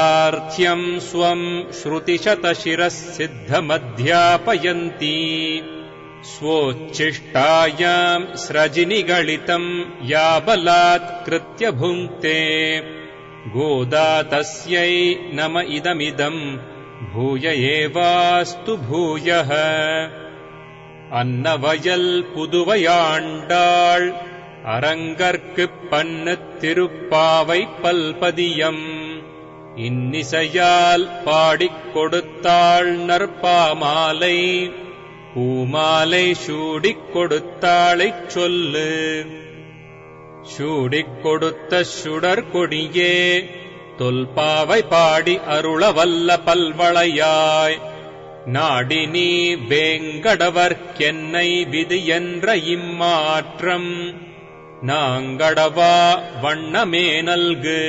आर्थ्यम् स्वम् श्रुतिशतशिरः सिद्धमध्यापयन्ती स्वोच्छिष्टायाम् स्रजिनिगलितम् या बलात्कृत्य भुङ्क्ते गोदा तस्यै नम इदमिदम् भूय एवास्तु भूयः अन्नवयल पुदुवैयाण्डाळ் அரங்கற்குப் பண்ணுத் திருப்பாவை பல்பதியம் இன்னிசையால் பாடிக் கொடுத்தாள் நற்பாமாலை பூமாலை சூடிக் கொடுத்தாளைச் சொல்லு சூடிக் கொடுத்த சுடர் கொடியே தொல்பாவை பாடி அருளவல்ல பல்வளையாய் நாடி நீ வேங்கடவர்க்கென்னை விதி என்ற இம்மாற்றம் நாங்கடவா வண்ணமே நல்கு.